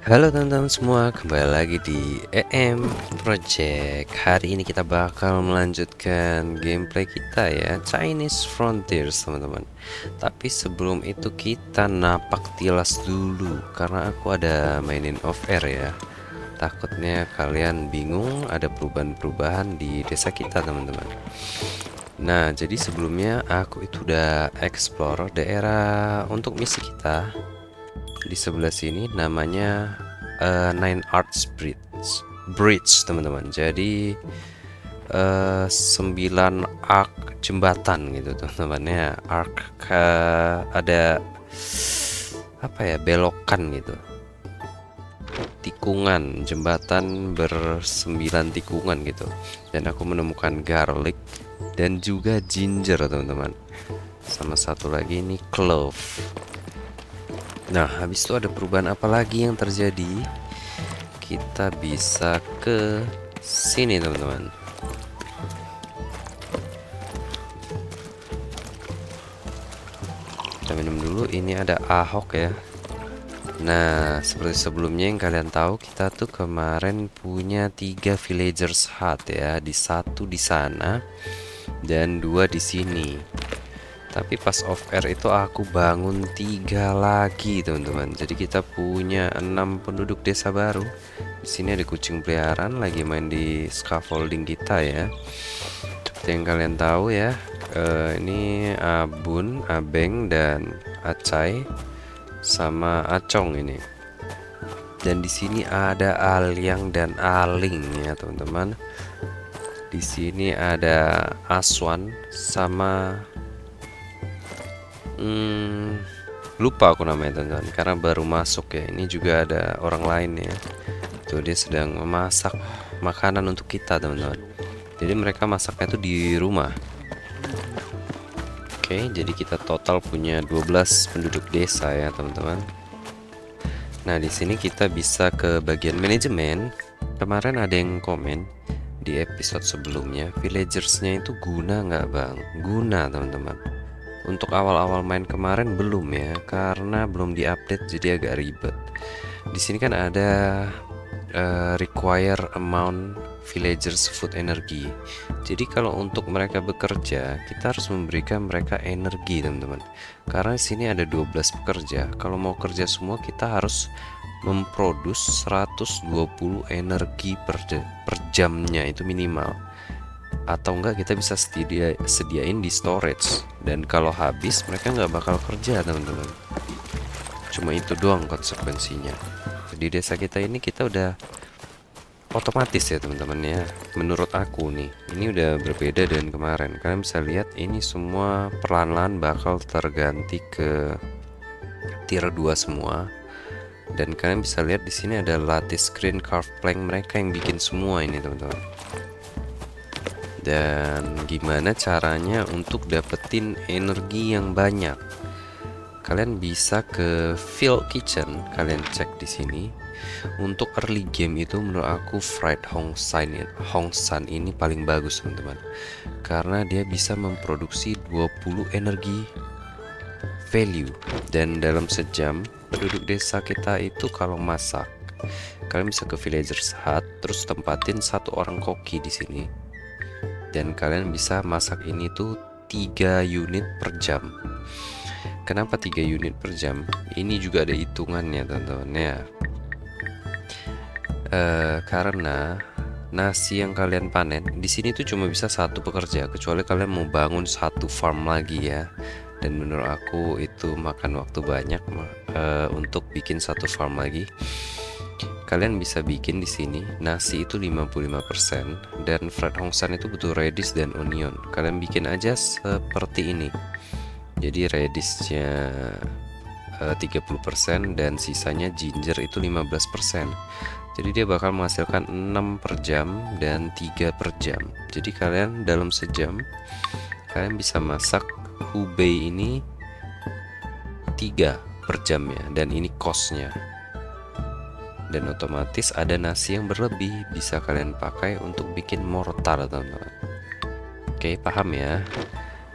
Halo teman-teman semua, kembali lagi di EM Project. Hari ini kita bakal melanjutkan gameplay kita ya, Chinese Frontiers teman-teman. Tapi sebelum itu kita napak tilas dulu, karena aku ada mainin off air ya. Takutnya kalian bingung ada perubahan-perubahan di desa kita teman-teman. Nah, jadi sebelumnya aku itu udah explore daerah untuk misi kita. Di sebelah sini namanya Nine Arts Bridge teman-teman. Jadi 9 arc jembatan gitu teman-teman ya. Arc ada apa ya, belokan gitu, tikungan jembatan bersembilan tikungan gitu. Dan aku menemukan garlic dan juga ginger teman-teman, sama satu lagi ini clove. Nah, habis itu ada perubahan apa lagi yang terjadi? Kita bisa ke sini, teman-teman. Kita minum dulu. Ini ada ahok ya. Nah, seperti sebelumnya yang kalian tahu, kita tuh kemarin punya 3 villagers hut ya, di satu di sana dan 2 di sini. Tapi pas off air itu aku bangun 3 lagi teman-teman. Jadi kita punya 6 penduduk desa baru. Di sini ada kucing peliharaan lagi main di scaffolding kita ya. Seperti yang kalian tahu ya, ini Abun, Abeng dan Acai sama Acong ini. Dan di sini ada Alyang dan Aling ya teman-teman. Di sini ada Aswan sama lupa aku namanya teman-teman, karena baru masuk ya. Ini juga ada orang lain ya. Tuh dia sedang memasak makanan untuk kita teman-teman. Jadi mereka masaknya tuh di rumah. Oke, jadi kita total punya 12 penduduk desa ya teman-teman. Nah, di sini kita bisa ke bagian manajemen. Kemarin ada yang komen di episode sebelumnya, villagersnya itu guna nggak bang? Guna teman-teman. Untuk awal-awal main kemarin belum ya, karena belum diupdate jadi agak ribet. Di sini kan ada require amount villagers food energy. Jadi kalau untuk mereka bekerja, kita harus memberikan mereka energi teman-teman. Karena di sini ada 12 pekerja. Kalau mau kerja semua kita harus memproduksi 120 energi per jamnya, itu minimal. Atau enggak kita bisa sediain di storage, dan kalau habis mereka nggak bakal kerja teman-teman. Cuma itu doang konsekuensinya. Di desa kita ini kita udah otomatis ya teman-teman ya. Menurut aku nih, ini udah berbeda dengan kemarin. Kalian bisa lihat ini semua perlahan-lahan bakal terganti ke tier 2 semua. Dan kalian bisa lihat di sini ada lattice screen carved plank, mereka yang bikin semua ini teman-teman. Dan gimana caranya untuk dapetin energi yang banyak? Kalian bisa ke Field Kitchen, kalian cek di sini. Untuk early game itu menurut aku Fried Hong San ini paling bagus teman-teman. Karena dia bisa memproduksi 20 energi value, dan dalam sejam penduduk desa kita itu kalau masak, kalian bisa ke villagers hut, terus tempatin 1 orang koki di sini. Dan kalian bisa masak ini tuh 3 unit per jam. Kenapa 3 unit per jam? Ini juga ada hitungannya teman-teman ya. Karena nasi yang kalian panen di sini tuh cuma bisa 1 pekerja, kecuali kalian mau bangun 1 farm lagi ya. Dan menurut aku itu makan waktu banyak untuk bikin 1 farm lagi. Kalian bisa bikin di sini nasi itu 55%, dan fried Hong San itu butuh radish dan onion. Kalian bikin aja seperti ini. Jadi radishnya 30% dan sisanya ginger itu 15%. Jadi dia bakal menghasilkan 6 per jam dan 3 per jam. Jadi kalian dalam sejam kalian bisa masak hubei ini 3 per jam ya, dan ini costnya. Dan otomatis ada nasi yang berlebih, bisa kalian pakai untuk bikin mortar teman-teman. Oke, paham ya?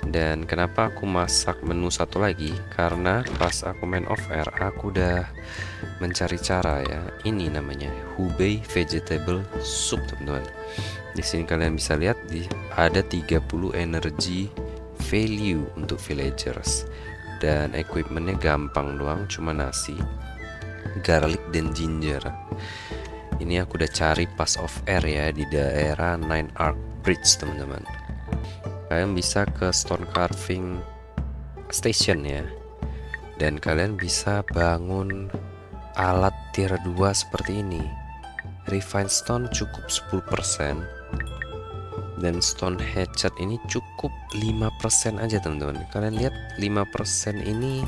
Dan kenapa aku masak menu satu lagi? Karena pas aku main off air, aku udah mencari cara ya. Ini namanya Hubei Vegetable Soup, teman-teman. Di sini kalian bisa lihat ada 30 energy value untuk villagers. Dan equipmentnya gampang doang, cuma nasi, garlic, dan ginger. Ini aku udah cari pas off air ya, di daerah Nine Arc Bridge, teman-teman. Kalian bisa ke stone carving station ya, dan kalian bisa bangun alat tier 2 seperti ini. Refine stone cukup 10%, dan stone hatchet ini cukup 5% aja, teman-teman. Kalian lihat 5% ini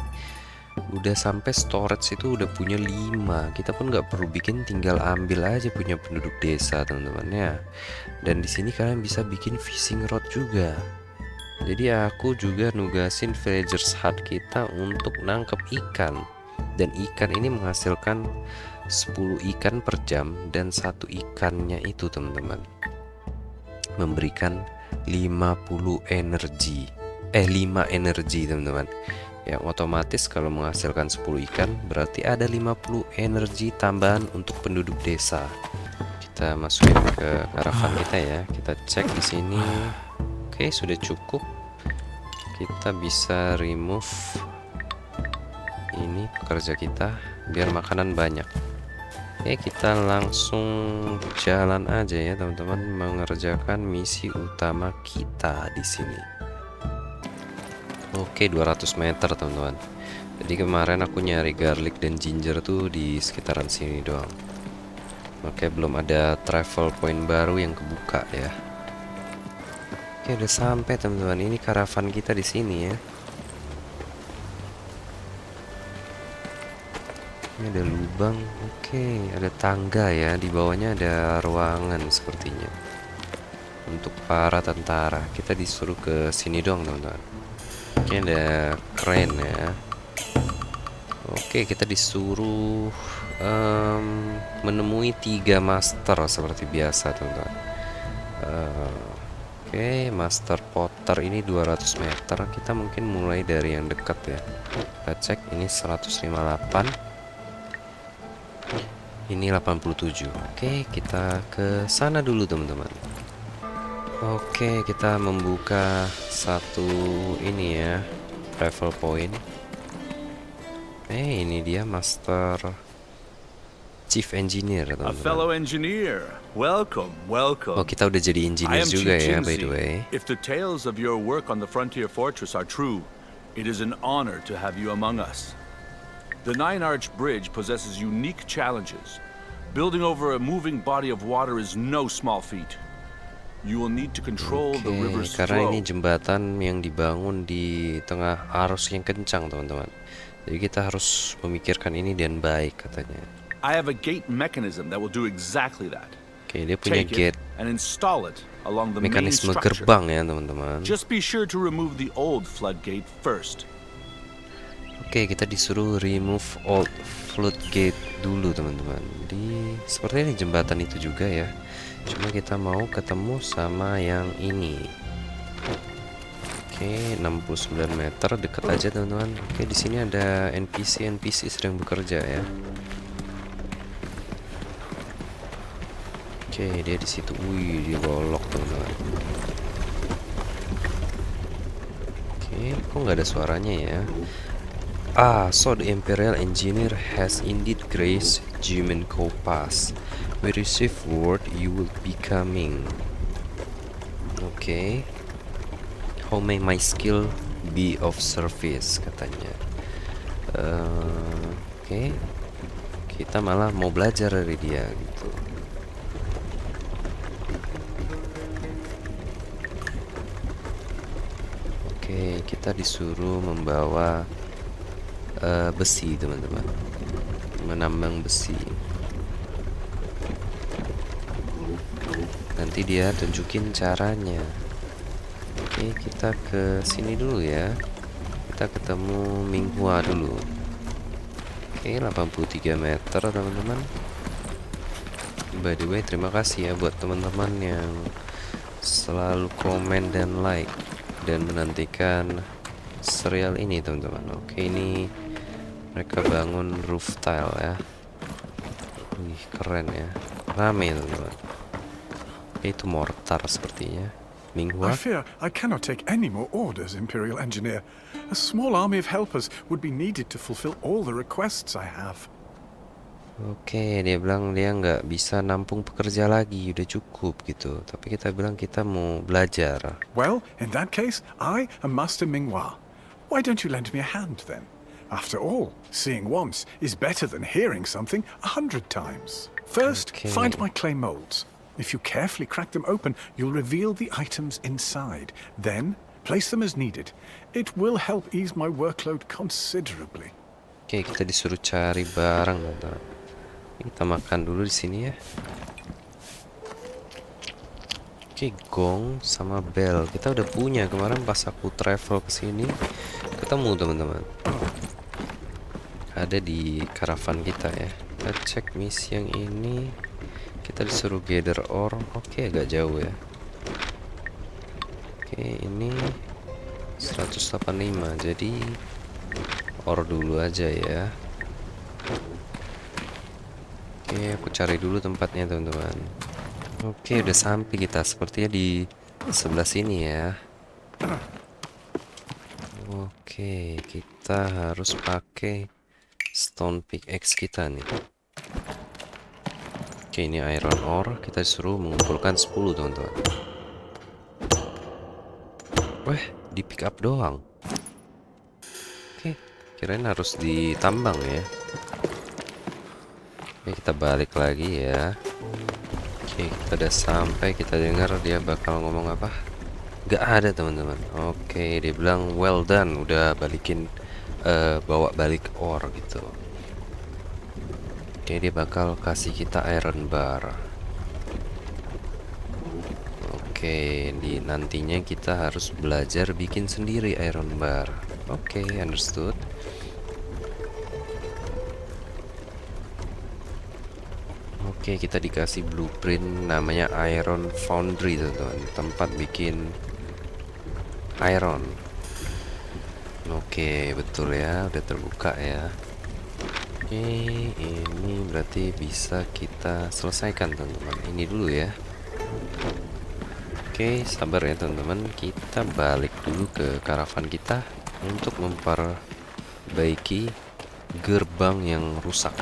udah sampai storage itu udah punya 5. Kita pun nggak perlu bikin, tinggal ambil aja punya penduduk desa, teman-teman ya. Dan di sini kalian bisa bikin fishing rod juga. Jadi aku juga nugasin villagers hut kita untuk nangkep ikan. Dan ikan ini menghasilkan 10 ikan per jam, dan satu ikannya itu, teman-teman, memberikan 50 energi. 5 energi, teman-teman. Yang otomatis kalau menghasilkan 10 ikan berarti ada 50 energi tambahan untuk penduduk desa. Kita masukin ke karavan kita ya. Kita cek di sini. Oke, sudah cukup. Kita bisa remove ini pekerja kita biar makanan banyak. Oke, kita langsung jalan aja ya, teman-teman, mengerjakan misi utama kita di sini. Oke, 200 meter, teman-teman. Jadi kemarin aku nyari garlic dan ginger tuh di sekitaran sini doang. Oke, belum ada travel point baru yang kebuka ya. Oke, udah sampai, teman-teman. Ini karavan kita di sini ya. Ini ada lubang. Oke, ada tangga ya. Di bawahnya ada ruangan sepertinya untuk para tentara. Kita disuruh ke sini doang, teman-teman. Oke, ada keren ya. Oke, kita disuruh menemui 3 master seperti biasa, teman-teman. Oke, master potter ini 200 meter. Kita mungkin mulai dari yang dekat ya. Kita cek, ini 158. Ini 87. Oke, kita ke sana dulu, teman-teman. Oke, kita membuka satu ini ya, travel point. Ini dia master chief engineer, A teman-teman. fellow engineer. Welcome, welcome. Oh, kita udah jadi I engineer am juga Chief ya, by the Jinzi. way. If the tales of your work on the Frontier Fortress are true, it is an honor to have you among us. The Nine Arch Bridge possesses unique challenges. Building over a moving body of water is no small feat. You will need to control the river's Karena ini flow. jembatan yang dibangun di tengah arus yang kencang, teman-teman. Jadi kita harus memikirkan ini dan baik, katanya. I have a gate mechanism that will do exactly that. Oke, dia punya Take gate, it and install it along the main mekanisme structure. gerbang ya, teman-teman. Just be sure to remove the old floodgate first. Oke, kita disuruh remove old floodgate dulu, teman-teman. Seperti ini jembatan itu juga ya. Cuma kita mau ketemu sama yang ini. Oke, 69 meter, dekat aja, teman-teman. Oke, di sini ada NPC sedang bekerja ya. Oke, dia di situ. Wih, dia golok, teman-teman. Oke, kok nggak ada suaranya ya? So the Imperial Engineer has indeed graced Jimenko Pass. We receive word you will be coming. Oke. How may my skill be of service, katanya. Oke. Kita malah mau belajar dari dia gitu. Oke, kita disuruh membawa besi, teman-teman, menambang besi. Nanti dia tunjukin caranya. Oke, kita ke sini dulu ya. Kita ketemu Minghua dulu. Oke, 83 meter, teman-teman. By the way, terima kasih ya buat teman-teman yang selalu komen dan like dan menantikan serial ini teman-teman. Oke, ini mereka bangun roof tile ya. Wih, keren ya, rame teman-teman. Oke, itu mortar sepertinya. I Minghua. fear I cannot take any more orders, Imperial Engineer. A small army of helpers would be needed to fulfill all the requests I have. Oke, dia bilang dia nggak bisa nampung pekerja lagi, udah cukup gitu. Tapi kita bilang kita mau belajar. Well, in that case, I am Master Minghua. Why don't you lend me a hand then? After all, seeing once is better than hearing something 100 times. First, Okay. find my clay molds. If you carefully crack them open, you'll reveal the items inside. Then, place them as needed. It will help ease my workload considerably. Oke, kita disuruh cari barang, teman-teman. Kita makan dulu di sini ya. Oke, gong sama bell kita udah punya kemarin pas aku travel ke sini. Ketemu teman-teman. Ada di karavan kita ya. Kita cek misi yang ini. Kita disuruh gather ore. Oke, agak jauh ya. Oke, ini 185. Jadi ore dulu aja ya. Oke, aku cari dulu tempatnya teman-teman. Oke, udah sampai kita. Sepertinya di sebelah sini ya. Oke, kita harus pakai stone pickaxe kita nih. Oke, ini iron ore. Kita disuruh mengumpulkan 10 teman-teman. Weh, di pick up doang. Oke, kirain harus ditambang ya. Oke, kita balik lagi ya. Oke, kita udah sampai. Kita dengar dia bakal ngomong apa. Gak ada teman-teman. Oke, dia bilang well done. Udah balikin, bawa balik ore gitu. Oke, dia bakal kasih kita iron bar. Oke, nantinya kita harus belajar bikin sendiri iron bar. Oke, understood. Oke, kita dikasih blueprint namanya Iron Foundry teman-teman, tempat bikin iron. Oke, betul ya, udah terbuka ya. Oke, ini berarti bisa kita selesaikan teman-teman. Ini dulu ya. Oke, sabar ya teman-teman. Kita balik dulu ke karavan kita untuk memperbaiki gerbang yang rusak.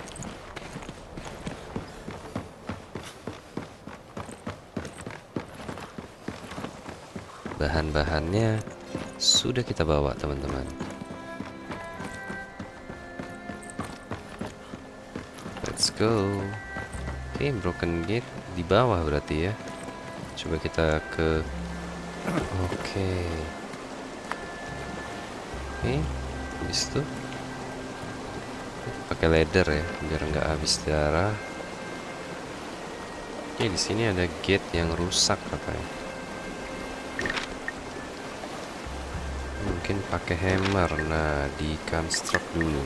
Bahan-bahannya sudah kita bawa teman-teman. Let's go. Oke, broken gate di bawah berarti ya. Coba kita ke. Oke. Oke, habis itu pakai ladder ya biar nggak habis darah. Oke, di sini ada gate yang rusak katanya. Mungkin pakai hammer. Nah, di construct dulu.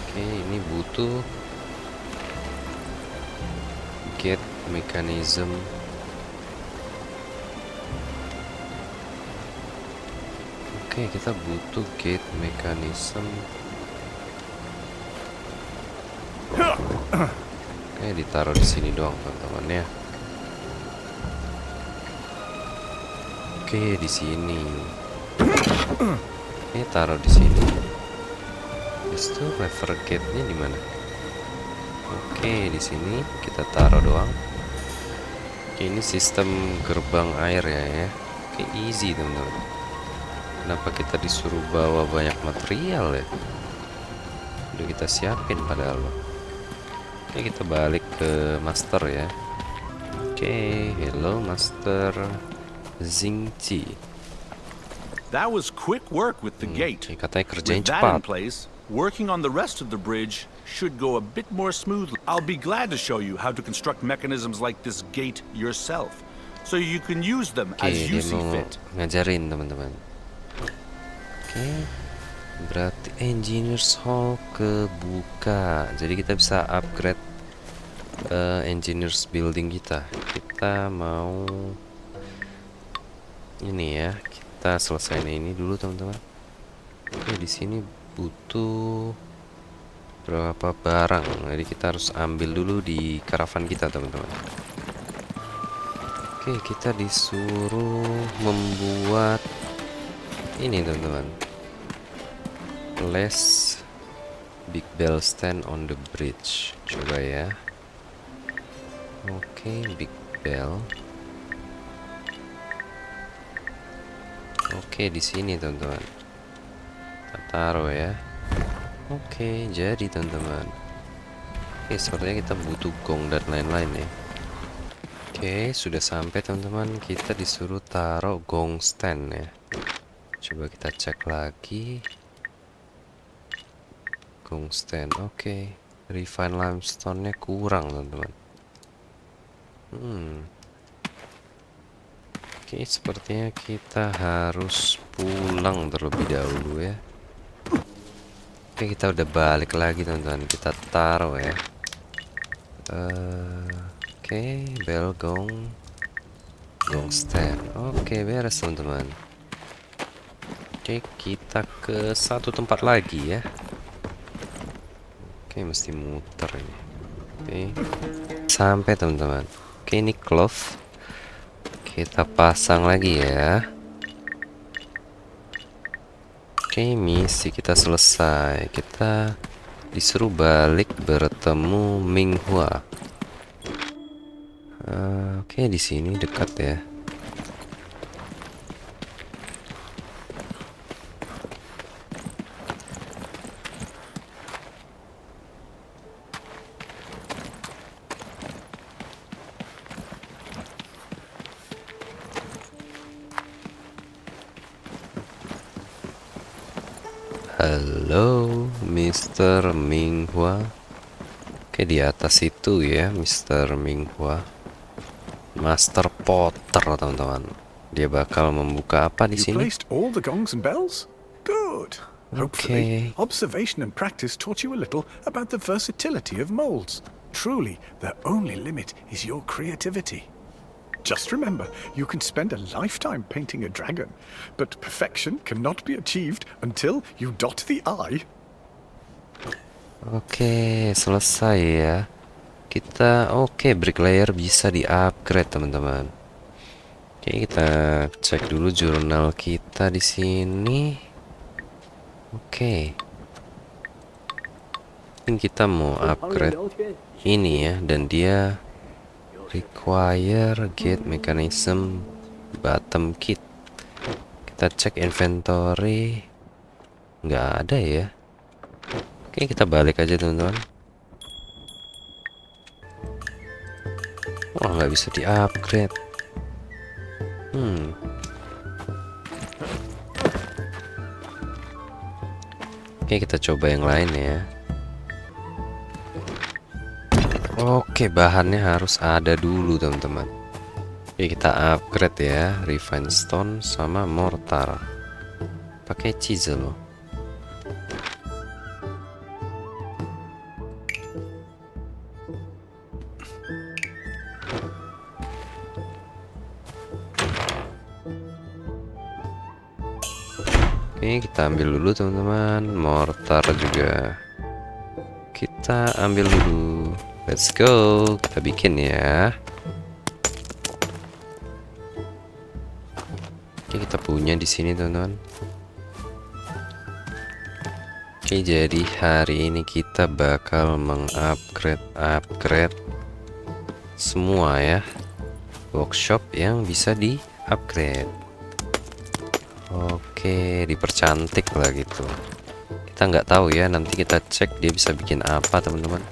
Oke, ini butuh gate mechanism. Oke, kita butuh gate mechanism. Oke, ditaruh di sini doang teman-teman ya. Oke, di sini. Ini taruh di sini. Terus tuh lever gate-nya di mana? Oke, di sini kita taruh doang. Oke, ini sistem gerbang air ya. Oke, easy teman-teman. Kenapa kita disuruh bawa banyak material ya? Udah kita siapin padahal loh. Oke, kita balik ke master ya. Oke, hello master Xingqi. That was quick work with the gate. Oke, katanya kerjain With that in cepat. place, working on the rest of the bridge should go a bit more smoothly. I'll be glad to show you how to construct mechanisms like this gate yourself, so you can use them Oke, as you dia see mau fit. ngajarin teman-teman. Oke, berarti Engineers Hall kebuka. Jadi kita bisa upgrade Engineers Building kita. Kita mau Ini ya, kita selesaiin ini dulu teman-teman. Oke, di sini butuh berapa barang, jadi kita harus ambil dulu di karavan kita teman-teman. Oke, kita disuruh membuat ini teman-teman, place big bell stand on the bridge. Coba ya. Oke, big bell. Oke, di sini teman-teman. Kita taruh ya. Oke, jadi teman-teman. Oke, sepertinya kita butuh gong dan lain-lain ya. Oke, sudah sampai teman-teman. Kita disuruh taruh gong stand ya. Coba kita cek lagi. Gong stand, oke. Refine limestone-nya kurang teman-teman. Oke, sepertinya kita harus pulang terlebih dahulu ya. Oke, kita udah balik lagi teman-teman. Kita taruh ya. Oke, bell gong stand. Oke, beres teman-teman. Oke, kita ke satu tempat lagi ya. Oke, mesti muter ini. Oke, sampai teman-teman. Oke, ini cloth. Kita pasang lagi ya. Oke, misi kita selesai. Kita disuruh balik bertemu Minghua. Oke, di sini dekat ya. Halo, Mr. Minghua. Oke, di atas itu ya, Mr. Minghua. Master Potter, teman-teman. Dia bakal membuka apa di You sini? placed all the gongs and bells? Good. Hopefully, observation and practice taught you a little about the versatility of molds. Truly, the only limit is your creativity. Just remember, you can spend a lifetime painting a dragon, but perfection cannot be achieved until you dot the I. Oke, selesai ya. Kita bricklayer bisa di-upgrade, teman-teman. Oke, kita cek dulu jurnal kita di sini. Oke. Mungkin kita mau upgrade ini ya, dan dia require gate mechanism bottom kit. Kita cek inventory, nggak ada ya. Oke, kita balik aja teman-teman. Wah, nggak bisa di-upgrade. Oke, kita coba yang lain ya. Oke, bahannya harus ada dulu teman-teman. Oke, kita upgrade ya, refine stone sama mortar. Pakai chisel. Oke, kita ambil dulu teman-teman. Mortar juga kita ambil dulu. Let's go, kita bikin ya. Oke, kita punya di sini teman-teman. Oke, jadi hari ini kita bakal upgrade semua ya. Workshop yang bisa di-upgrade. Oke, dipercantik lah gitu. Kita nggak tahu ya, nanti kita cek dia bisa bikin apa teman-teman.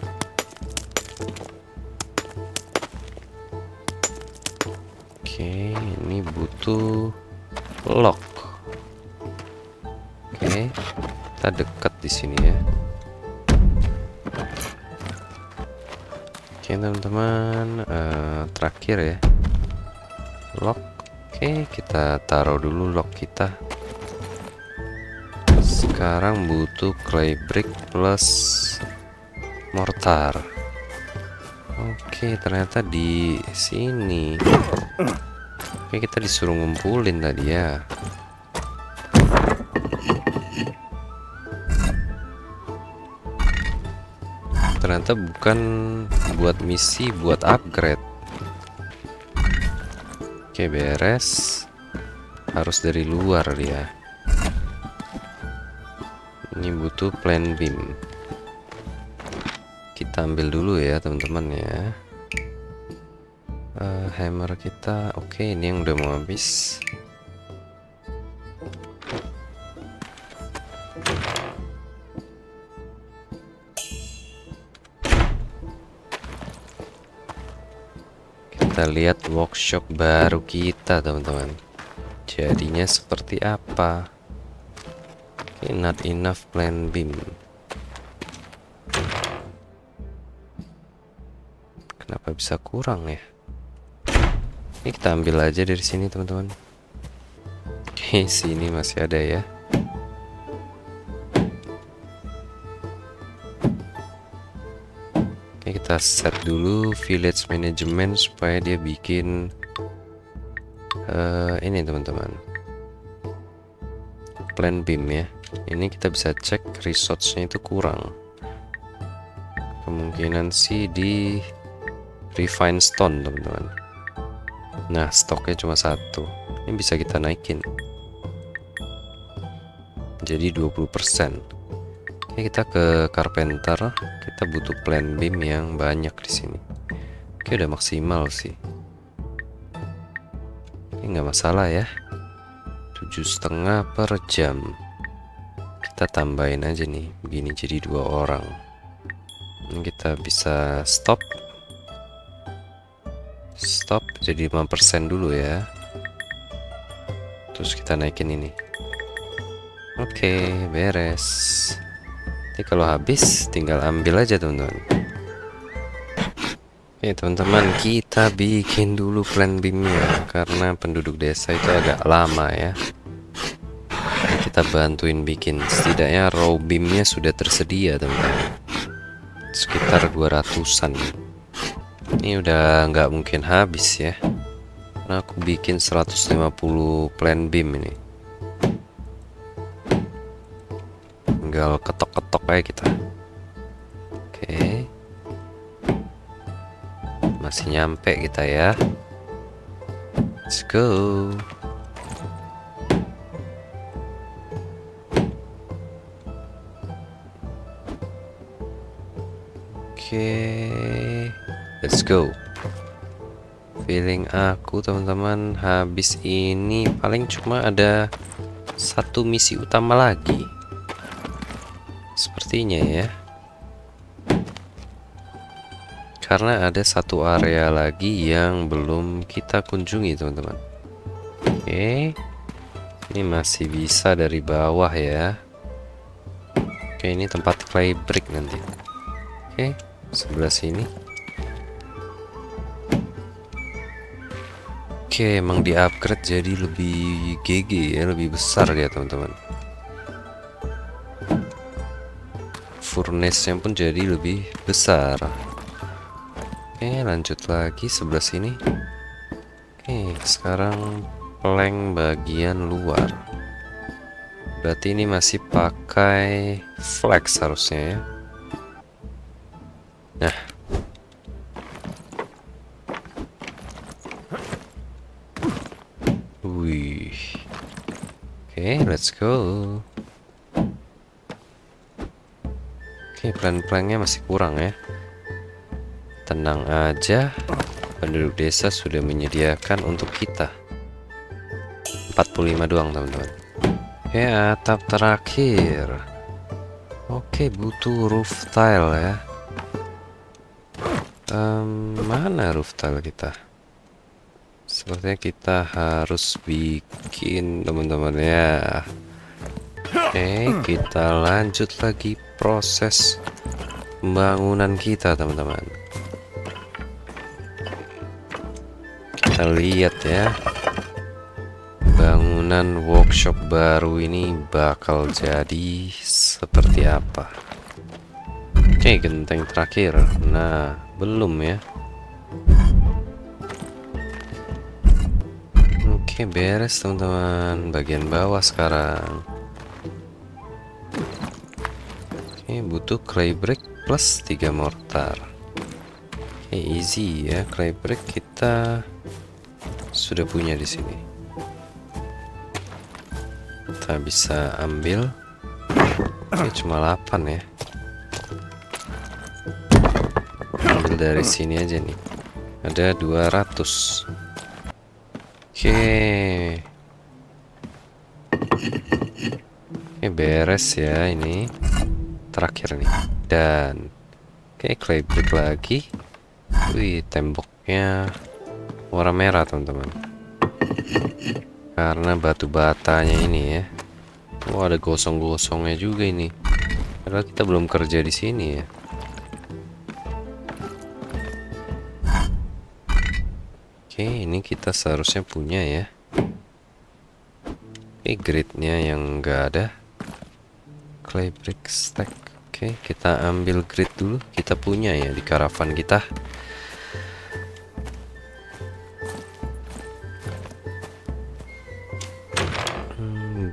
Oke, ini butuh lock. Oke, kita dekat di sini ya. Oke teman-teman, terakhir ya, lock. Oke, kita taruh dulu lock kita. Sekarang butuh clay brick plus mortar. Oke, ternyata di sini. Oke, kita disuruh ngumpulin tadi ya. Ternyata bukan buat misi, buat upgrade. Oke, beres. Harus dari luar dia. Ini butuh plan beam. Kita ambil dulu ya teman-teman ya. Hammer kita oke, ini yang udah mau habis. Kita lihat workshop baru kita teman-teman, jadinya seperti apa. Oke, not enough plan beam. Kenapa bisa kurang ya? Ini kita ambil aja dari sini teman-teman. Oke, sini masih ada ya. Oke, kita set dulu village management supaya dia bikin ini teman-teman, plan beam ya. Ini kita bisa cek resource-nya itu kurang. Kemungkinan sih di refine stone teman-teman. Nah, stoknya cuma 1. Ini bisa kita naikin jadi 20%. Oke, kita ke carpenter. Kita butuh plan beam yang banyak di sini. Oke, udah maksimal sih. Ini nggak masalah ya. 7,5 per jam. Kita tambahin aja nih, begini jadi 2 orang. Ini kita bisa stop jadi 5% dulu ya. Terus kita naikin ini. Oke, beres. Nanti kalau habis tinggal ambil aja teman-teman. Oke teman-teman, kita bikin dulu plan beamnya karena penduduk desa itu agak lama ya. Kita bantuin bikin, setidaknya raw beamnya sudah tersedia teman-teman, sekitar 200-an. Ini udah nggak mungkin habis ya, karena aku bikin 150 plan beam ini. Tinggal ketok-ketok aja kita. Oke, masih nyampe kita ya. Let's go. Oke, let's go. Feeling aku teman-teman habis ini paling cuma ada 1 misi utama lagi sepertinya ya, karena ada 1 area lagi yang belum kita kunjungi teman-teman. Oke, ini masih bisa dari bawah ya. Oke, ini tempat clay brick nanti. Oke, sebelah sini. Oke, emang di upgrade jadi lebih GG ya, lebih besar ya teman-teman. Furnace-nya pun jadi lebih besar. Oke, lanjut lagi sebelah sini. Oke, sekarang plank bagian luar. Berarti ini masih pakai flex harusnya ya. Nah, wih. Oke, let's go. Oke, plan-plannya masih kurang ya. Tenang aja, penduduk desa sudah menyediakan untuk kita 45 doang teman-teman. Oke, atap terakhir. Oke, butuh roof tile ya. Mana roof tile kita? Sepertinya kita harus bikin teman-teman ya. Oke, kita lanjut lagi proses pembangunan kita teman-teman. Kita lihat ya, bangunan workshop baru ini bakal jadi seperti apa. Oke, genteng terakhir. Nah, belum ya. Oke, beres teman-teman. Bagian bawah sekarang. Oke, butuh clay brick plus 3 mortar. Oke, easy ya. Clay brick kita sudah punya di sini. Kita bisa ambil. Oke, cuma 8 ya. Ambil dari sini aja nih. Ada 200. Oke. Oke, beres ya ini. Terakhir nih. Dan oke, clay brick lagi. Wih, temboknya warna merah teman-teman. Karena batu batanya ini ya. Wah, ada gosong-gosongnya juga ini. Padahal kita belum kerja di sini ya. Oke, ini kita seharusnya punya ya. Oke, gridnya yang enggak ada. Clay brick stack. Oke, kita ambil grid dulu. Kita punya ya di karavan kita.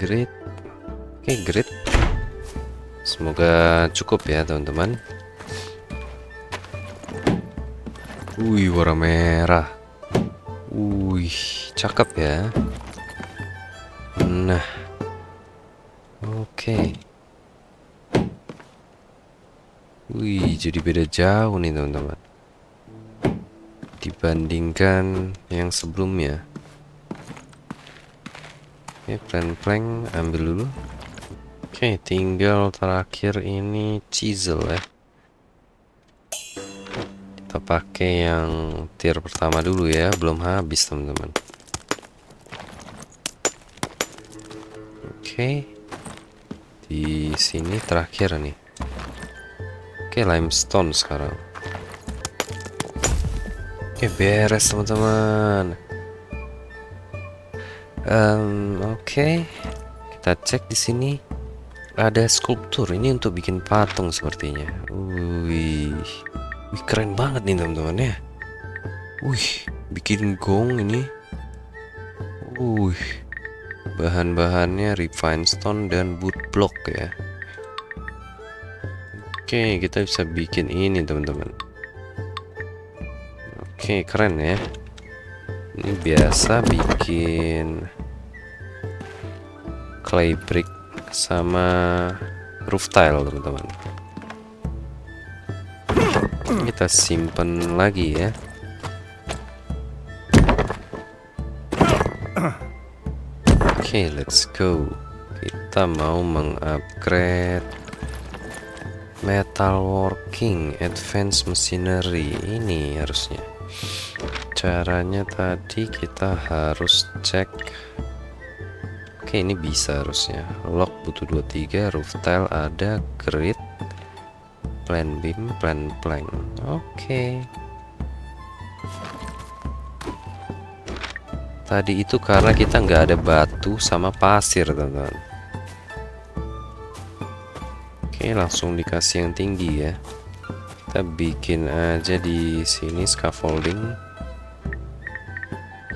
Grid. Oke, grid. Semoga cukup ya teman-teman. Wih, warna merah. Wih, cakep ya. Nah, oke. Wih, jadi beda jauh nih teman-teman dibandingkan yang sebelumnya. Oke, plank ambil dulu. Oke, tinggal terakhir ini chisel ya. Kita pakai yang tier pertama dulu ya, belum habis teman-teman. Oke, di sini terakhir nih. Oke, limestone sekarang. Oke, beres teman-teman. Oke, kita cek di sini ada skulptur. Ini untuk bikin patung sepertinya. Wih, keren banget nih teman-teman ya. Wih, bikin gong ini. Wih, bahan-bahannya refined stone dan wood block ya. Oke, kita bisa bikin ini teman-teman. Oke, keren ya. Ini biasa bikin clay brick sama roof tile teman-teman. Kita simpen lagi ya. Oke, let's go. Kita mau mengupgrade metalworking advanced machinery ini harusnya. Caranya tadi kita harus cek. Oke, ini bisa harusnya. Lock butuh 23, roof tile ada, grid, plan beam, plan plank. Oke. Tadi itu karena kita nggak ada batu sama pasir, teman-teman. Oke, langsung dikasih yang tinggi ya. Kita bikin aja di sini scaffolding.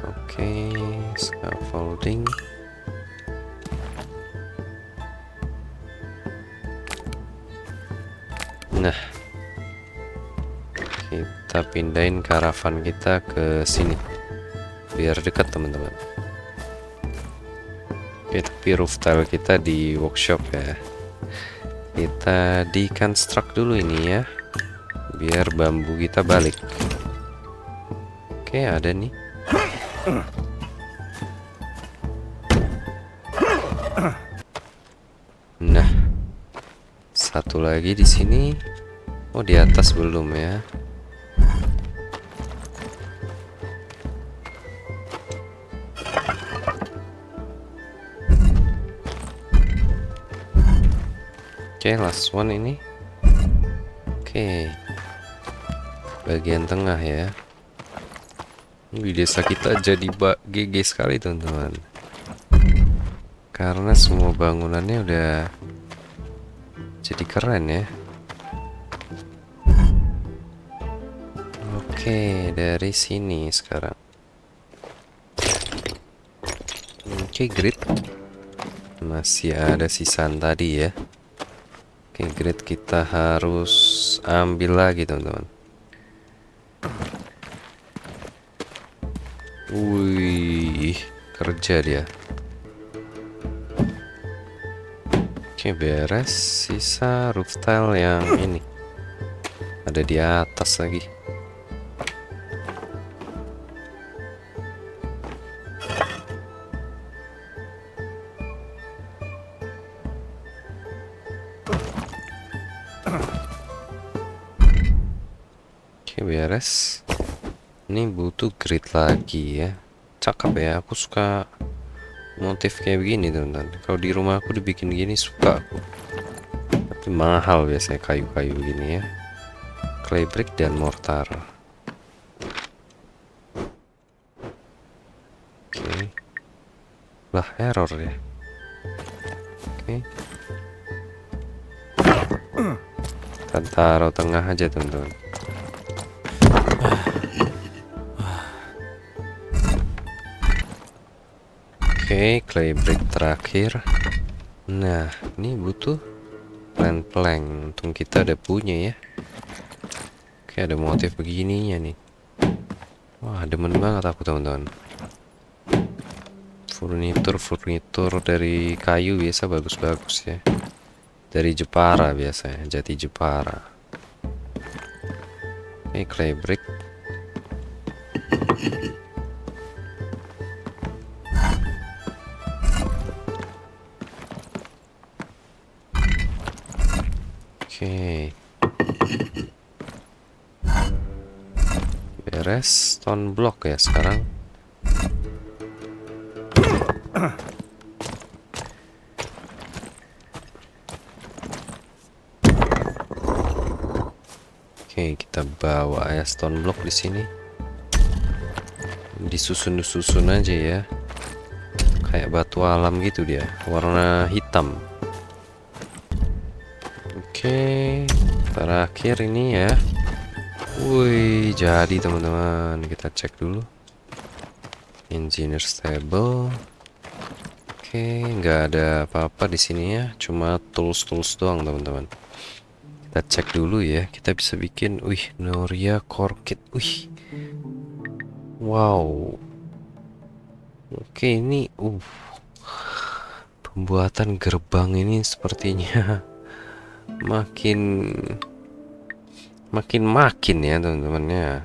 Oke, scaffolding. Nah, kita pindahin karavan kita ke sini biar dekat teman-teman. Oke, tapi roof tile kita di workshop ya. Kita deconstruct dulu ini ya, biar bambu kita balik. Oke, ada nih. Nah, satu lagi di sini. Oh, di atas belum ya. Oke, last one ini. Oke, bagian tengah ya. Di desa kita jadi GG sekali teman-teman, karena semua bangunannya udah jadi keren ya. Oke, dari sini sekarang. Oke, grid. Masih ada sisaan tadi ya. Oke, grid kita harus ambil lagi teman-teman. Wih, kerja dia. Oke, beres. Sisa roof tile yang ini ada di atas lagi. Oke, beres. Ini butuh grid lagi ya. Cakep ya, aku suka motif kayak begini teman-teman. Kalau di rumah aku dibikin gini suka aku. Tapi mahal biasanya kayu-kayu gini ya. Clay brick dan mortar. Oke. Lah, error ya. Oke. Kita taruh tengah aja teman-teman. Oke, clay brick terakhir. Nah, ini butuh plank. Untung kita ada punya ya. Oke, ada motif begininya nih. Wah, demen banget aku teman-teman. Furnitur dari kayu biasa bagus-bagus ya. Dari Jepara biasanya, jati Jepara. Oke, clay brick. Oke. Beres, stone block ya sekarang. Oke, kita bawa ya stone block di sini. Disusun aja ya. Kayak batu alam gitu dia, warna hitam. Oke, terakhir ini ya. Wih, jadi teman-teman, kita cek dulu. Engineer stable. Oke, nggak ada apa-apa di sini ya, cuma tools doang teman-teman. Kita cek dulu ya, kita bisa bikin, Noria core kit. Wow. Oke, ini pembuatan gerbang ini sepertinya makin ya teman-teman ya.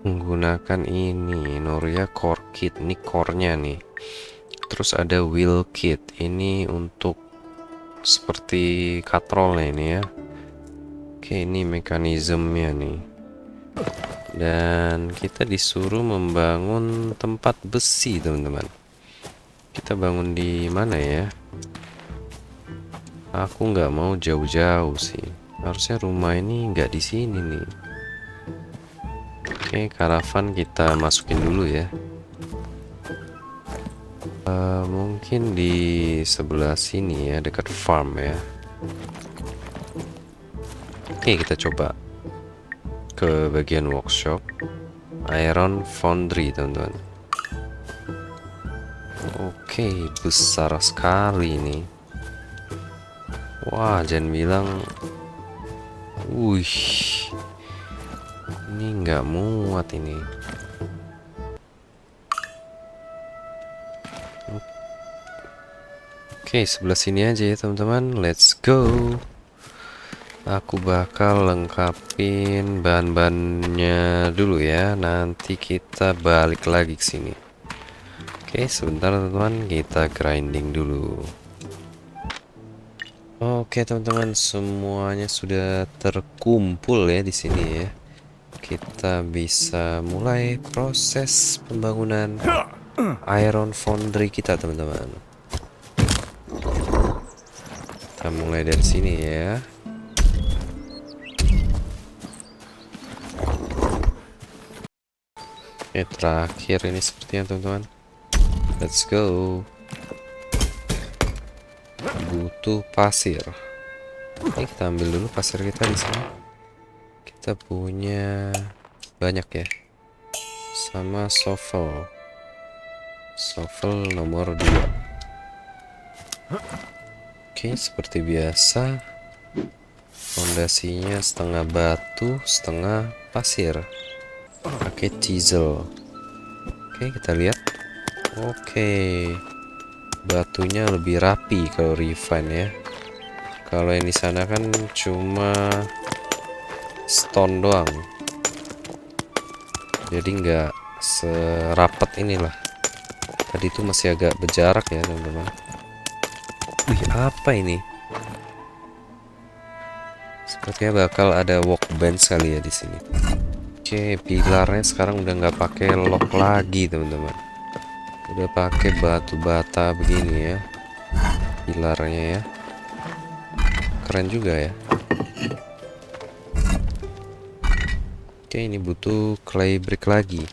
Menggunakan ini Noria core kit, ini core-nya nih. Terus ada wheel kit, ini untuk seperti katrolnya ini ya. Oke, ini mekanismenya nih. Dan kita disuruh membangun tempat besi teman-teman. Kita bangun di mana ya? Aku nggak mau jauh-jauh sih. Harusnya rumah ini nggak di sini nih. Oke, karavan kita masukin dulu ya. Mungkin di sebelah sini ya, dekat farm ya. Oke, kita coba ke bagian workshop. Iron foundry teman-teman. Oke, besar sekali nih. Wah, jangan bilang. Wih, ini nggak muat ini. Oke, sebelah sini aja ya teman-teman. Let's go. Aku bakal lengkapin bahan-bahannya dulu ya. Nanti kita balik lagi ke sini. Oke, sebentar teman-teman, kita grinding dulu. Oke teman-teman, semuanya sudah terkumpul ya di sini ya. Kita bisa mulai proses pembangunan iron foundry kita teman-teman. Kita mulai dari sini ya. Oke, terakhir ini sepertinya teman-teman. Let's go. Butuh pasir. Oke, kita ambil dulu pasir kita di sini. Kita punya banyak ya. Sama shovel. Shovel nomor 2. Oke, seperti biasa fondasinya setengah batu, setengah pasir. Pakai chisel. Oke, kita lihat. Oke. Batunya lebih rapi kalau refine ya. Kalau yang di sana kan cuma stone doang. Jadi nggak serapat inilah. Tadi itu masih agak berjarak ya, teman-teman. Wih, apa ini? Sepertinya bakal ada workbench kali ya di sini. Oke, pilarnya sekarang udah nggak pakai lock lagi, teman-teman. Udah pakai batu bata begini ya. Pilarnya ya. Keren juga ya. Oke, ini butuh clay brick lagi.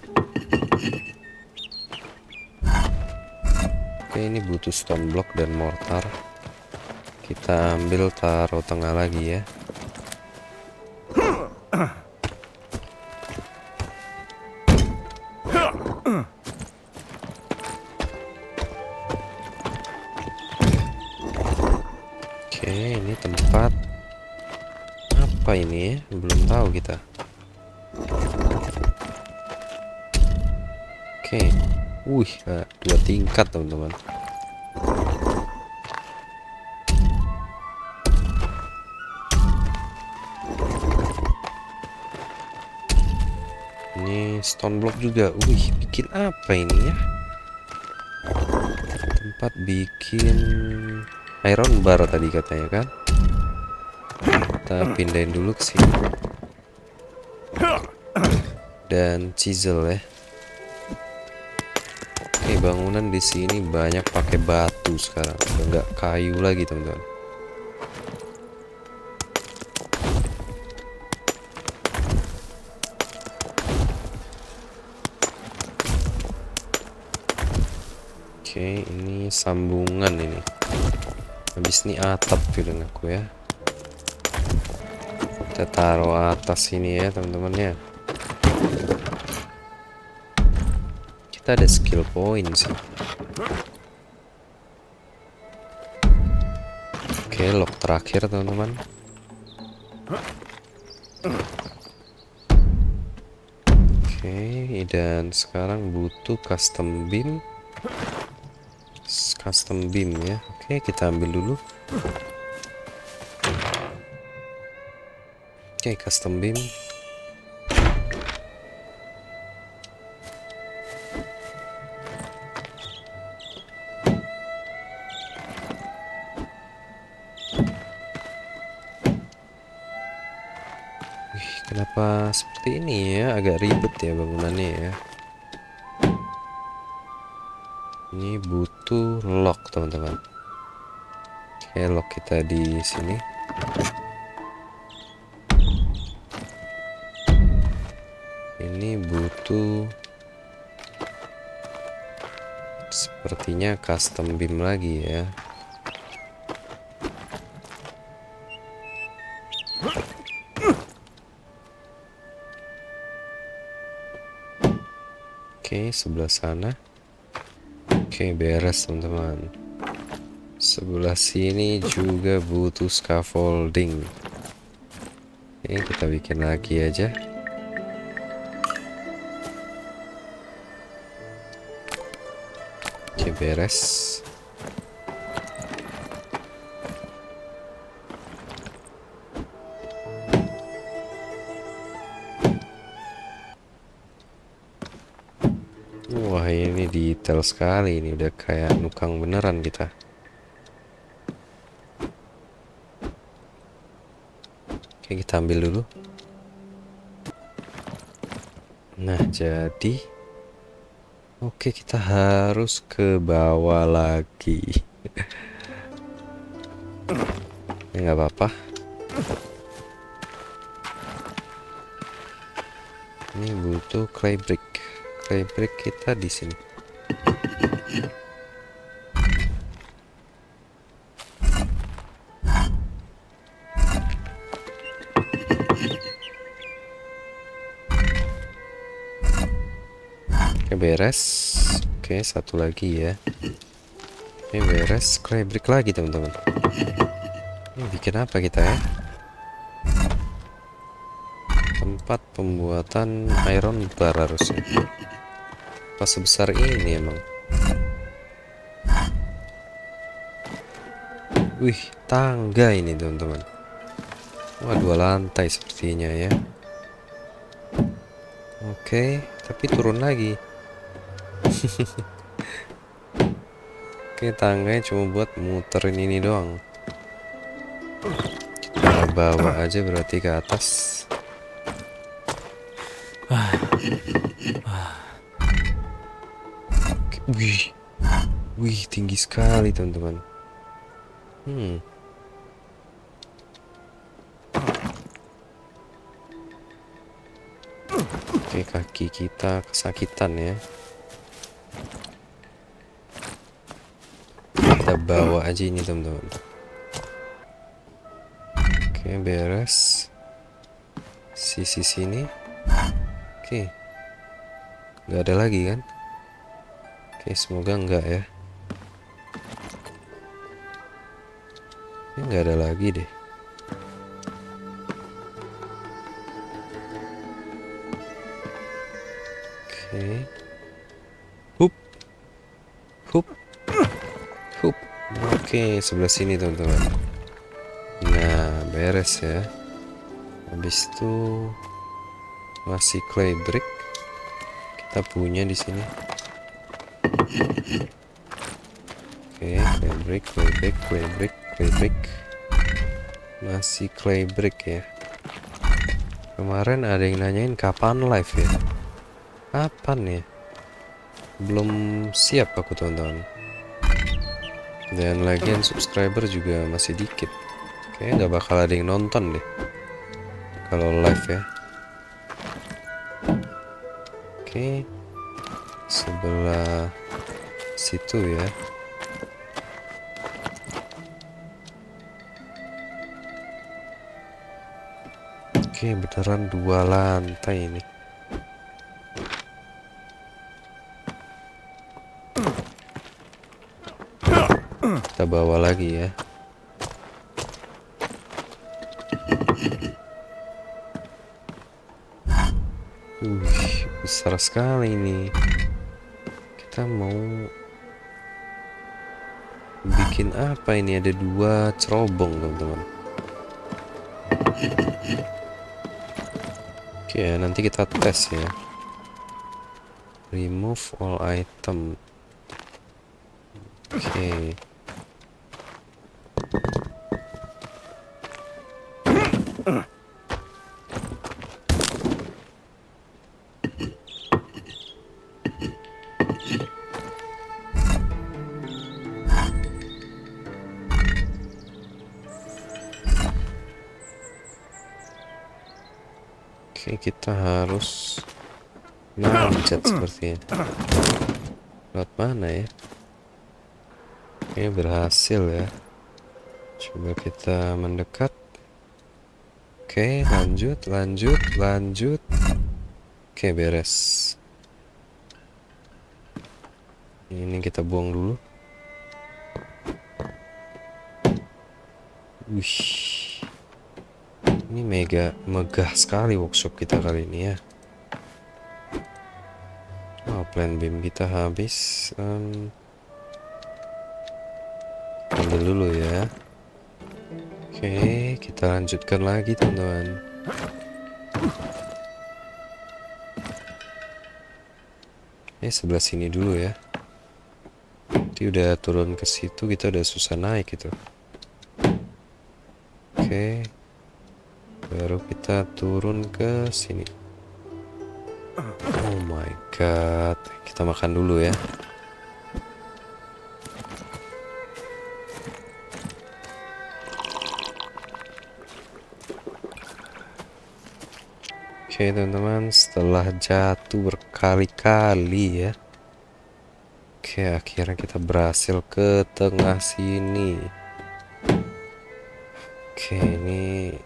Oke, ini butuh stone block dan mortar. Kita ambil taruh tengah lagi ya. Oke, ini tempat apa ini ya? Belum tahu kita. Oke, wih, 2 tingkat teman-teman. Ini stone block juga. Wih, bikin apa ini ya? Tempat bikin iron bar tadi katanya kan. Kita pindahin dulu ke sini. Dan chisel ya. Oke, bangunan di sini banyak pakai batu sekarang. Udah nggak kayu lagi, teman-teman. Oke, ini sambungan ini. Habis ini atap feeling aku ya. Kita taruh atas sini ya, teman-teman ya. Kita ada skill point sih. Oke, lock terakhir, teman-teman. Oke, dan sekarang butuh custom beam. Custom beam ya. Oke, kita ambil dulu. Oke, custom beam. Wih, kenapa seperti ini ya? Agak ribet ya bangunannya ya. Ini butuh lock, teman-teman. Oke, lock kita di sini. Ini butuh sepertinya custom beam lagi ya. Oke, sebelah sana. Oke, beres, teman-teman. Sebelah sini juga butuh scaffolding. Oke, kita bikin lagi aja. Oke, beres. Wah, ini detail sekali. Ini udah kayak nukang beneran kita. Oke, kita ambil dulu. Nah, jadi oke, kita harus ke bawah lagi. Ya, nggak apa-apa. Ini butuh clay brick. Clay brick kita di sini. Oke, beres. Oke, satu lagi ya. Ini beres. Clay brick lagi teman-teman. Ini bikin apa kita ya? Tempat pembuatan iron bar harusnya. Pas sebesar ini emang. Wih, tangga ini teman-teman. Wah, 2 lantai sepertinya ya. Oke, tapi turun lagi. Oke, tangganya cuma buat muterin ini doang. Kita bawa aja berarti ke atas. Wih, wih, tinggi sekali teman-teman. Oke, kaki kita kesakitan ya. Kita bawa aja ini teman-teman. Oke, beres. Sisi sini. Oke, nggak ada lagi kan? Oke, semoga enggak ya. Ini nggak ada lagi deh. Oke. Hup. Hup. Hup. Oke, sebelah sini teman-teman. Nah, beres ya. Habis itu masih clay brick. Kita punya di sini. Oke, clay brick, clay brick, clay brick, clay brick. Masih clay brick ya. Kemarin ada yang nanyain kapan live ya. Kapan ya? Belum siap aku teman-teman. Dan lagian subscriber juga masih dikit. Kayaknya nggak bakal ada yang nonton deh kalau live ya. Oke, sebelah situ ya. Oke, beneran 2 lantai ini. Kita bawa lagi ya. Besar sekali ini. Kita mau bikin apa ini? Ada 2 cerobong teman-teman. Oke, nanti kita tes ya. Remove all item. Oke. Oke, kita harus manjat sepertinya. Lewat mana ya? Oke, berhasil ya. Coba kita mendekat. Oke, lanjut, lanjut, lanjut. Oke, beres. Ini kita buang dulu. Wih, ini megah sekali workshop kita kali ini ya. Oh, plan beam kita habis. Ambil dulu ya. Oke, kita lanjutkan lagi teman-teman. Sebelah sini dulu ya. Nanti udah turun ke situ kita udah susah naik gitu. Oke, baru kita turun ke sini. Oh my god, kita makan dulu ya. Oke teman-teman, setelah jatuh berkali-kali ya. Oke, akhirnya kita berhasil ke tengah sini. Oke, ini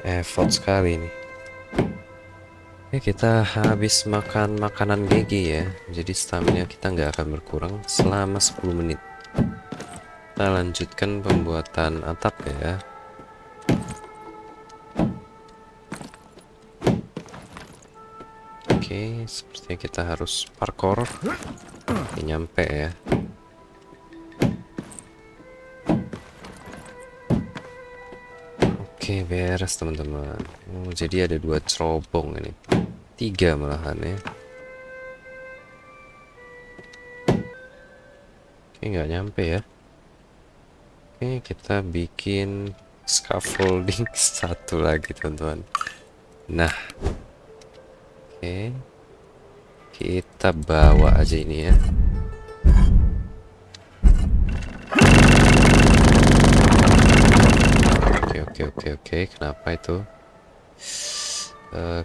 effort sekali nih. Kita habis makan makanan GG ya. Jadi stamina kita nggak akan berkurang selama 10 menit. Kita lanjutkan pembuatan atap ya. Oke, sepertinya kita harus parkour. Oke, nyampe ya. Oke, beres teman-teman. Oh, jadi ada 2 cerobong ini. 3 malahan ya. Oke, nggak nyampe ya. Oke, kita bikin scaffolding 1 lagi teman-teman. Nah, oke, kita bawa aja ini ya. Oke, kenapa itu?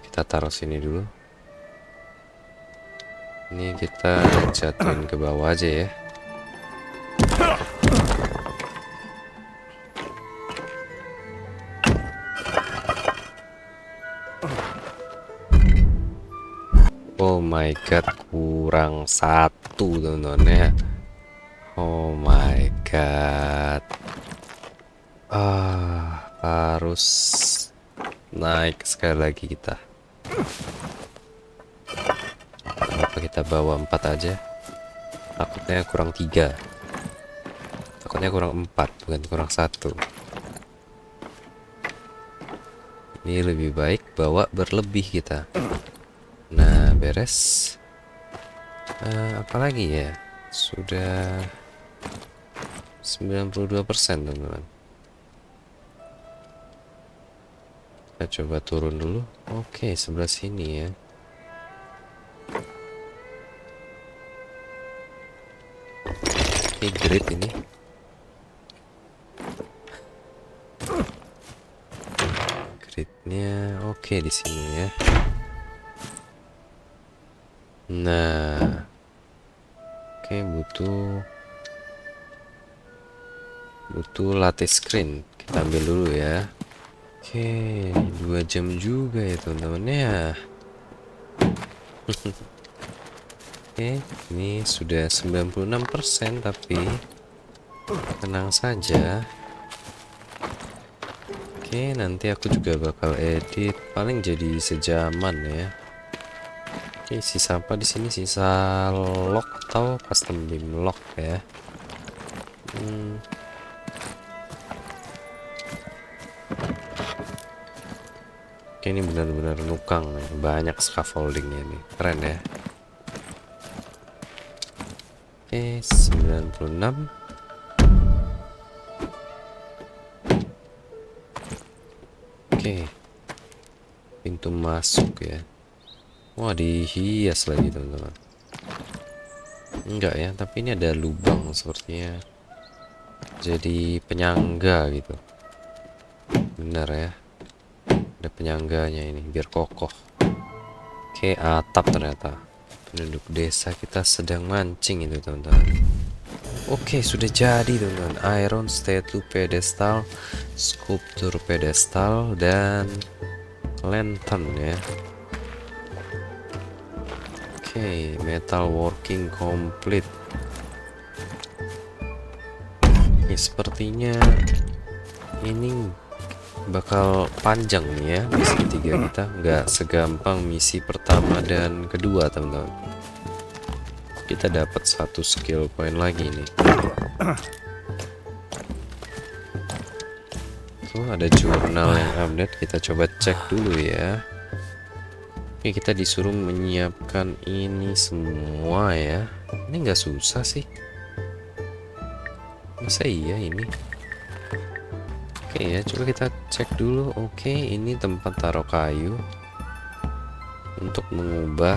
Kita taruh sini dulu. Ini kita jatuhin ke bawah aja ya. Oh my god, kurang 1 teman-teman ya. Oh my god. Harus naik sekali lagi kita. Kenapa kita bawa 4 aja? Takutnya kurang 3. Takutnya kurang 4, bukan kurang 1. Ini lebih baik bawa berlebih kita. Nah, beres. Apalagi ya? Sudah 92% teman-teman. Kita coba turun dulu. Oke, sebelah sini ya. Oke, great ini. Gridnya oke di sini ya. Nah, oke, butuh lattice screen. Kita ambil dulu ya. Oke, 2 jam juga ya teman-teman ya. Oke, ini sudah 96% tapi tenang saja. Oke, nanti aku juga bakal edit paling jadi sejaman ya. Oke, sisa apa di sini? Sisa lock atau custom beam lock ya. Oke, ini benar-benar nukang nih. Banyak scaffoldingnya nih. Keren ya. Oke, 96. Oke, pintu masuk ya. Wah, dihias lagi teman-teman. Enggak ya, tapi ini ada lubang sepertinya. Jadi penyangga gitu. Benar ya. Ada penyangganya ini biar kokoh. Oke, atap ternyata. Penduduk desa kita sedang mancing itu teman-teman. Oke, sudah jadi teman-teman. Iron statue pedestal, sculpture pedestal, dan lantern ya. Oke, metal working complete. Oke, sepertinya ini bakal panjang nih ya misi ketiga kita. Nggak segampang misi pertama dan kedua teman-teman. Kita dapat 1 skill point lagi nih. Tuh ada jurnal yang update. Kita coba cek dulu ya. Oke, kita disuruh menyiapkan ini semua ya. Ini nggak susah sih. Masa iya ini? Oke ya, coba kita cek dulu. Oke, ini tempat taruh kayu untuk mengubah.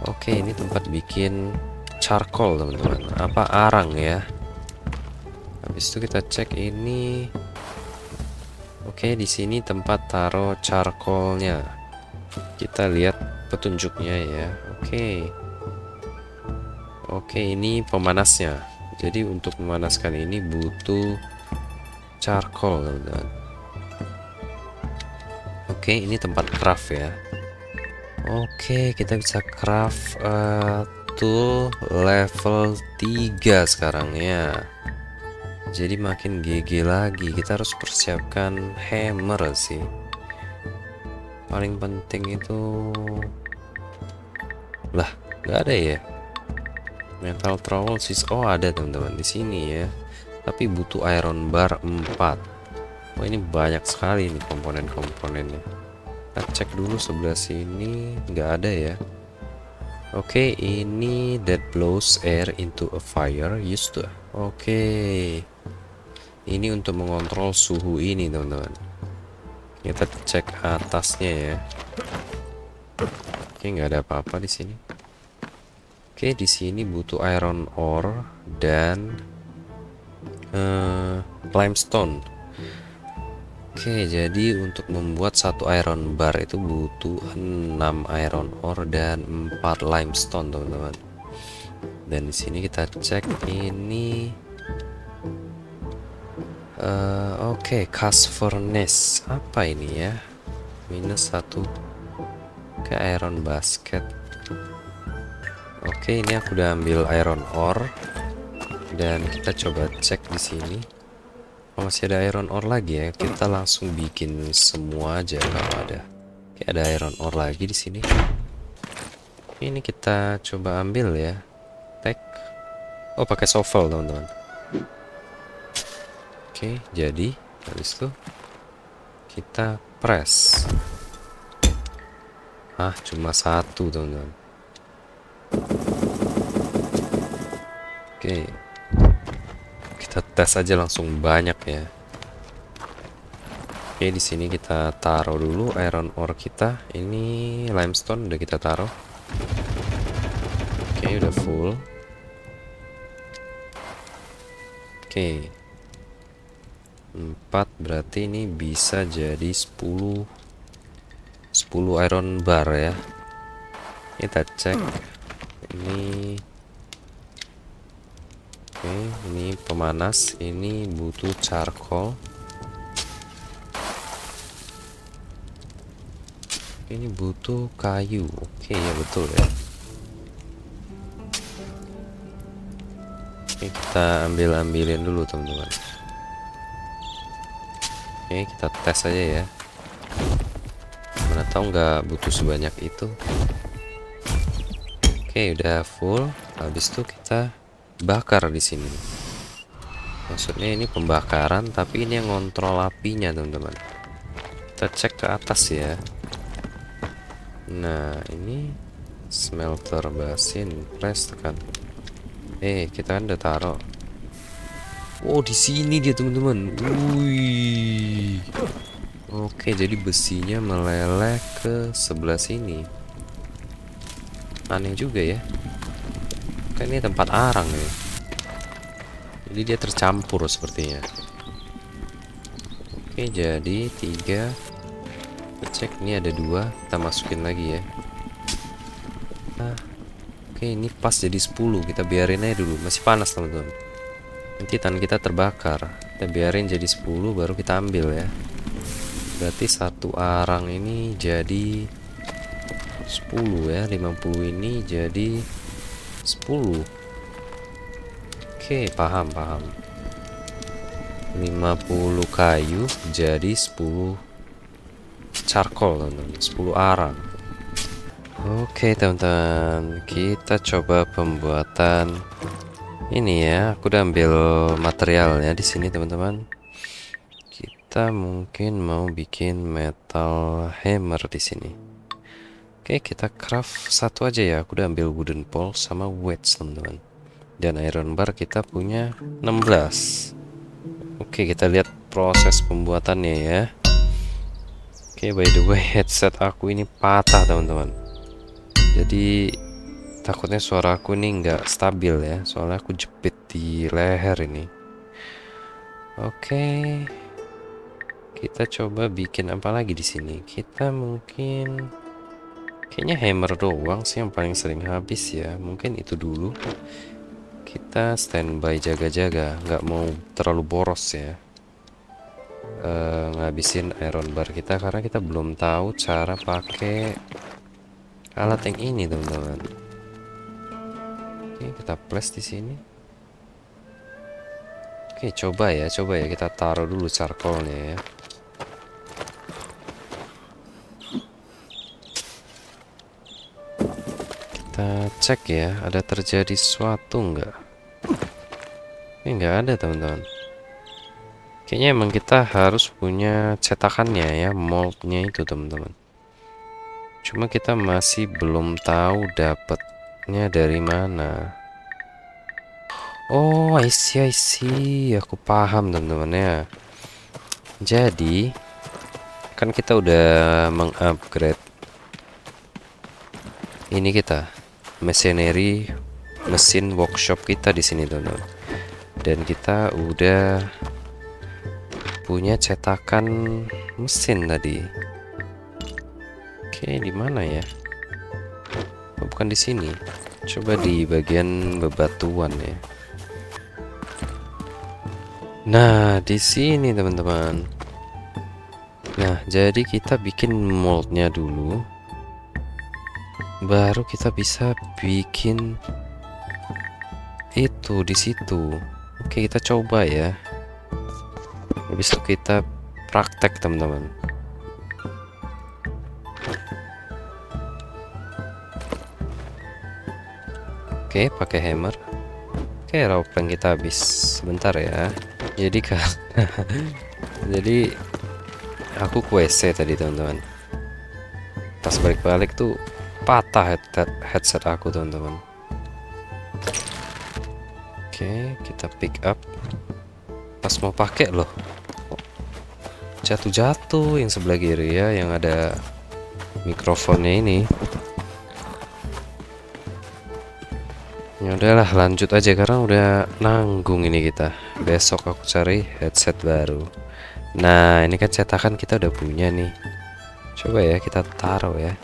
Oke, ini tempat bikin charcoal teman-teman. Apa arang ya? Habis itu kita cek ini. Oke, di sini tempat taruh charcoalnya. Kita lihat petunjuknya ya. Oke, ini pemanasnya. Jadi untuk memanaskan ini butuh charcoal teman-teman. Oke, ini tempat craft ya. Oke, kita bisa craft tool level 3 sekarang ya. Jadi makin GG lagi. Kita harus persiapkan hammer sih. Paling penting itu lah, nggak ada ya. Metal trowel sih. Oh, ada teman-teman di sini ya. Tapi butuh iron bar 4. Oh, ini banyak sekali nih komponen-komponennya. Kita cek dulu sebelah sini, nggak ada ya. Oke, ini that blows air into a fire used to. Oke, ini untuk mengontrol suhu ini teman-teman. Kita cek atasnya ya. Oke, nggak ada apa-apa di sini. Oke, di sini butuh iron ore dan limestone. Oke, jadi untuk membuat satu iron bar itu butuh 6 iron ore dan 4 limestone, teman-teman. Dan di sini kita cek ini. Oke, cast furnace. Apa ini ya? -1. Oke, iron basket. Oke, ini aku udah ambil iron ore. Dan kita coba cek di sini. Masih ada iron ore lagi ya, kita langsung bikin semua aja kalau ada. Oke, ada iron ore lagi di sini. Ini kita coba ambil ya. Tek. Oh, pakai shovel teman-teman. Oke, jadi habis itu kita press. Cuma satu teman-teman. Oke, kita tes aja langsung banyak ya. Oke, di sini kita taruh dulu iron ore kita. Ini limestone udah kita taruh. Oke, udah full. Oke, 4 berarti ini bisa jadi 10 iron bar ya. Kita cek ini. Oke, ini pemanas, ini butuh charcoal. Ini butuh kayu. Oke, ya betul ya. Oke, kita ambilin dulu teman-teman. Oke, kita tes aja ya. Mana tahu nggak butuh sebanyak itu. Oke, udah full. Habis itu kita bakar di sini. Maksudnya ini pembakaran, tapi ini yang ngontrol apinya teman-teman. Kita cek ke atas ya. Nah, ini smelter basin, press tekan. Kita kan udah taruh. Oh, di sini dia teman-teman. Wih. Oke, jadi besinya meleleh ke sebelah sini. Aneh juga ya. Kan ini tempat arang ya. Jadi dia tercampur sepertinya. Oke, jadi 3. Kita cek, ini ada 2. Kita masukin lagi ya. Oke, ini pas jadi 10. Kita biarin aja dulu. Masih panas teman-teman. Nanti tangan kita terbakar. Kita biarin jadi 10 baru kita ambil ya. Berarti satu arang ini jadi 10 ya. 50 ini jadi 10. Oke, paham. 50 kayu jadi 10 charcoal teman-teman. 10 arang. Oke teman-teman, kita coba pembuatan ini ya. Aku udah ambil materialnya di sini teman-teman. Kita mungkin mau bikin metal hammer di sini. Oke, kita craft satu aja ya. Aku udah ambil wooden pole sama wedge teman-teman. Dan iron bar kita punya 16. Oke, kita lihat proses pembuatannya ya. Oke, by the way headset aku ini patah teman-teman. Jadi takutnya suara aku ini nggak stabil ya, soalnya aku jepit di leher ini. Oke, kita coba bikin apa lagi di sini. Kita mungkin kayaknya hammer doang sih yang paling sering habis ya. Mungkin itu dulu. Kita standby jaga-jaga, nggak mau terlalu boros ya. Ngabisin iron bar kita karena kita belum tahu cara pakai alat yang ini teman-teman. Oke, kita place di sini. Oke, coba ya kita taruh dulu charcoalnya ya. Kita cek ya, ada terjadi sesuatu nggak? Ini nggak ada teman-teman. Kayaknya emang kita harus punya cetakannya ya, moldnya itu teman-teman. Cuma kita masih belum tahu dapatnya dari mana. Oh, I see. Aku paham teman-teman ya. Jadi, kan kita udah mengupgrade ini kita machinery, mesin workshop kita di sini teman-teman. Dan kita udah punya cetakan mesin tadi. Oke, di mana ya? Oh, bukan di sini. Coba di bagian bebatuan ya. Nah, di sini teman-teman. Nah, jadi kita bikin moldnya dulu. Baru kita bisa bikin itu di situ. Oke, kita coba ya. Habis itu kita praktek teman-teman. Oke, pakai hammer. Oke, raw plank kita habis. Sebentar ya. Jadi jadi aku ke WC tadi teman-teman. Pas balik-balik tuh patah headset aku teman-teman. Oke, kita pick up. Pas mau pakai loh, jatuh yang sebelah kiri ya, yang ada mikrofonnya ini. Ya udahlah, lanjut aja karena udah nanggung ini kita. Besok aku cari headset baru. Nah, ini kan cetakan kita udah punya nih. Coba ya kita taruh ya.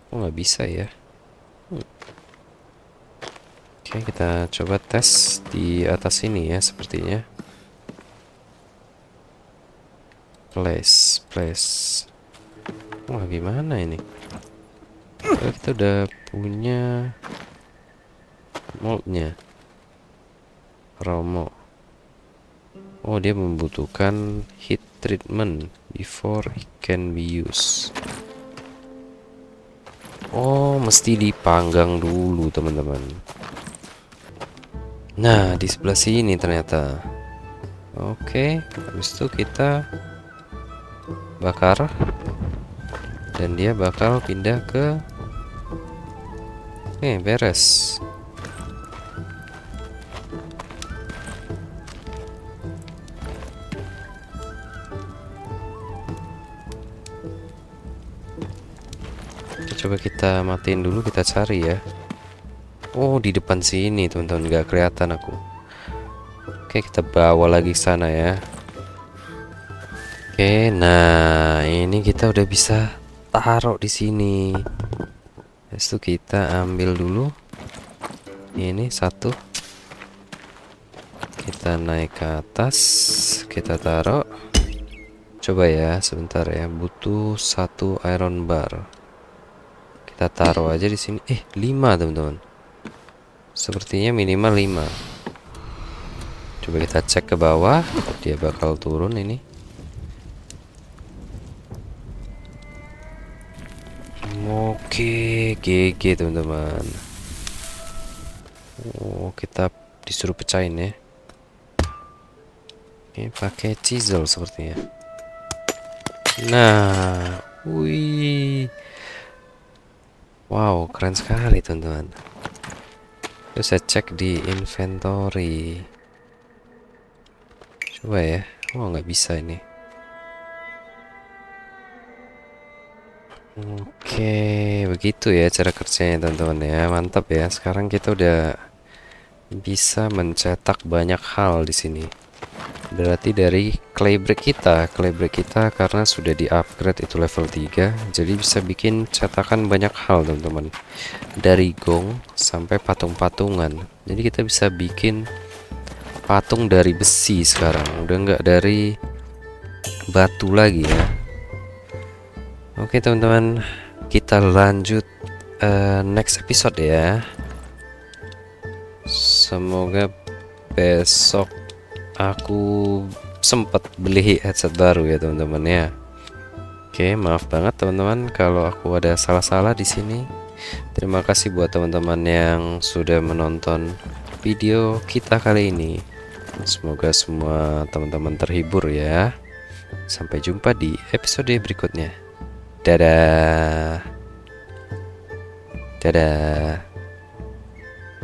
Oh, nggak bisa ya. Oke, kita coba tes di atas ini ya sepertinya. Place. Wah, gimana ini? Kita udah punya moldnya. Romo. Oh, dia membutuhkan heat treatment before it can be used. Oh, mesti dipanggang dulu teman-teman. Nah, di sebelah sini ternyata. Oke, habis itu kita bakar dan dia bakal pindah ke beres. Coba kita matiin dulu, kita cari ya. Oh, di depan sini teman-teman, nggak kelihatan aku. Oke, kita bawa lagi ke sana ya. Oke, nah ini kita udah bisa taruh di sini. Habis itu kita ambil dulu ini satu, kita naik ke atas, kita taruh. Coba ya, sebentar ya, butuh satu iron bar. Kita taruh aja di sini. 5 teman-teman. Sepertinya minimal 5. Coba kita cek ke bawah, dia bakal turun ini. Oke, GG teman-teman. Oh, kita disuruh pecahin ya. Oke, pakai chisel sepertinya. Nah, wih. Wow, keren sekali teman-teman. Terus saya cek di inventory. Coba ya. Oh, nggak bisa ini. Oke, begitu ya cara kerjanya teman-teman ya. Mantap ya. Sekarang kita udah bisa mencetak banyak hal di sini. Berarti dari clay brick kita karena sudah di-upgrade itu level 3, jadi bisa bikin cetakan banyak hal teman-teman. Dari gong sampai patung-patungan. Jadi kita bisa bikin patung dari besi sekarang. Udah nggak dari batu lagi ya. Oke teman-teman, kita lanjut next episode ya. Semoga besok aku sempat beli headset baru ya teman-teman ya. Oke, maaf banget teman-teman kalau aku ada salah-salah di sini. Terima kasih buat teman-teman yang sudah menonton video kita kali ini. Semoga semua teman-teman terhibur ya. Sampai jumpa di episode berikutnya. Dadah. Dadah.